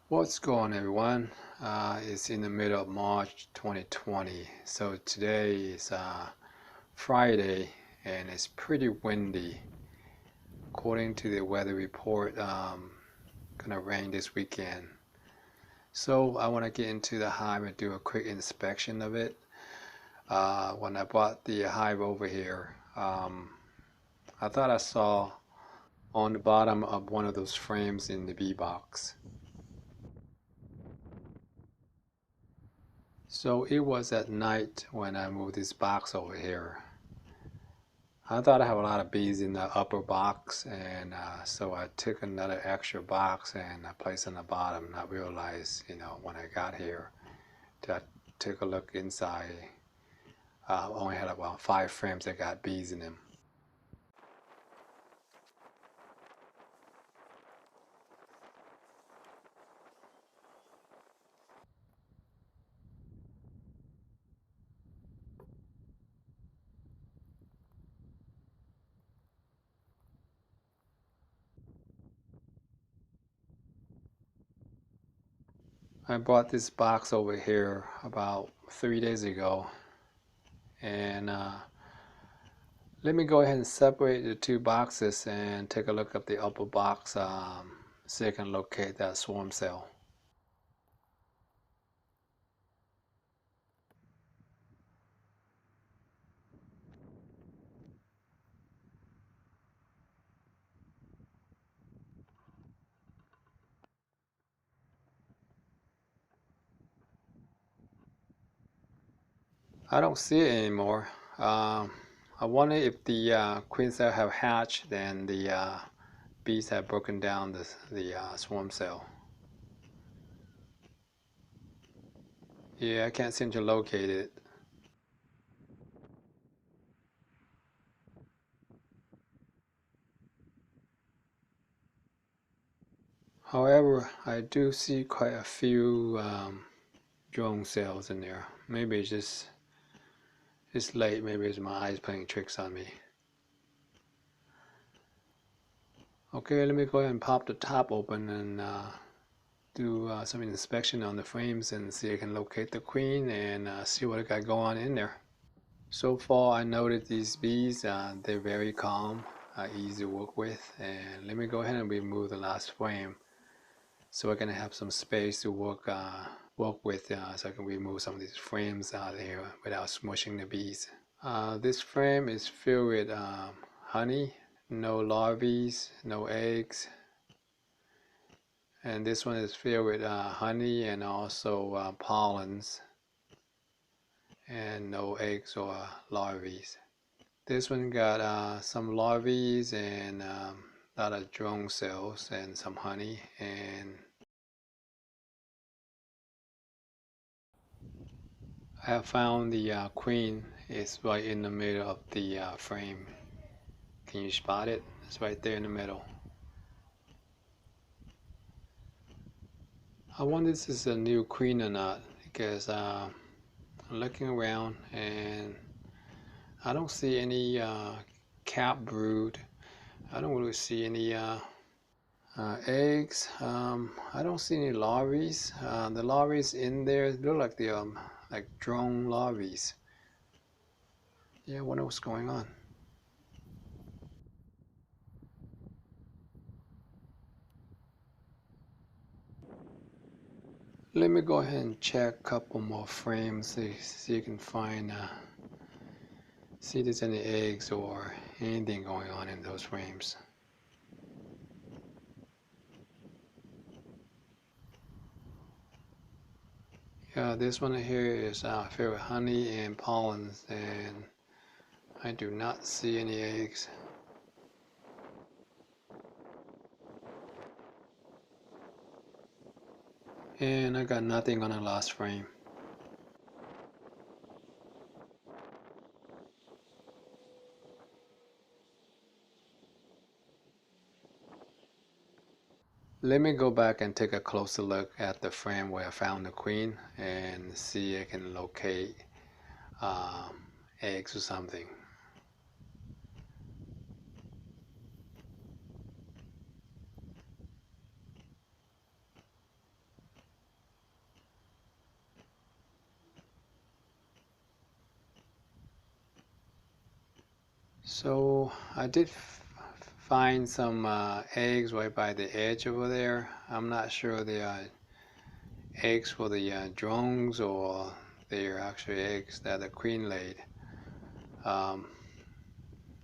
What's going on, everyone? It's in the middle of March 2020. So today is Friday and it's pretty windy. According to the weather report, gonna rain this weekend. So I want to get into the hive and do a quick inspection of it. When I brought the hive over here, I thought I saw on the bottom of one of those frames in the bee box. So it was at night when I moved this box over here. I thought I have a lot of bees in the upper box, and so I took another extra box and I placed on the bottom. And I realized, when I got here, that I took a look inside. Only had about 5 frames that got bees in them. I bought this box over here about 3 days ago, and let me go ahead and separate the two boxes and take a look at the upper box so you can locate that swarm cell. I don't see it anymore. I wonder if the queen cell have hatched and the bees have broken down the swarm cell. Yeah, I can't seem to locate it. However, I do see quite a few drone cells in there. Maybe it's late. Maybe it's my eyes playing tricks on me. Okay, let me go ahead and pop the top open and do some inspection on the frames and see if I can locate the queen and see what I got going on in there. So far, I noted these bees, they're very calm, easy to work with. And let me go ahead and remove the last frame so I can have some space to work with, so I can remove some of these frames out of here without smushing the bees. This frame is filled with honey, no larvae, no eggs. And this one is filled with honey and also pollens, and no eggs or larvae. This one got some larvae and a lot of drone cells and some honey, and I have found the queen is right in the middle of the frame. Can you spot it? It's right there in the middle. I wonder if this is a new queen or not, because I'm looking around and I don't see any cap brood. I don't really see any eggs. I don't see any larvae. The larvae in there look like the like drone larvae. Yeah, I wonder what's going on. Let me go ahead and check a couple more frames, see you can find see if there's any eggs or anything going on in those frames. Yeah, this one here is filled with honey and pollens, and I do not see any eggs. And I got nothing on the last frame. Let me go back and take a closer look at the frame where I found the queen and see if I can locate eggs or something. So I did find some eggs right by the edge over there. I'm not sure they are eggs for the drones or they're actually eggs that the queen laid. Um,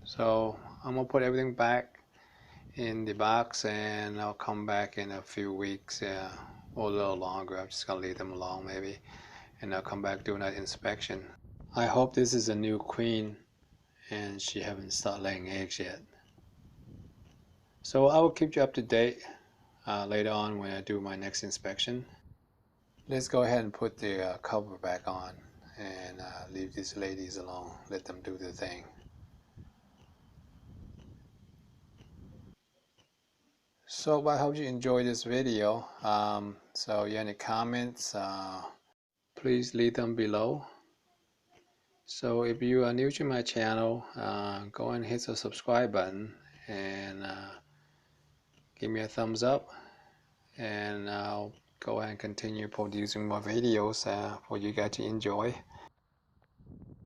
so I'm gonna put everything back in the box and I'll come back in a few weeks or a little longer. I'm just gonna leave them alone maybe, and I'll come back doing that inspection. I hope this is a new queen and she haven't started laying eggs yet. So I will keep you up to date later on when I do my next inspection. Let's go ahead and put the cover back on and leave these ladies alone. Let them do their thing. So I hope you enjoyed this video. So you have any comments, please leave them below. So if you are new to my channel, go and hit the subscribe button and give me a thumbs up, and I'll go ahead and continue producing more videos for you guys to enjoy.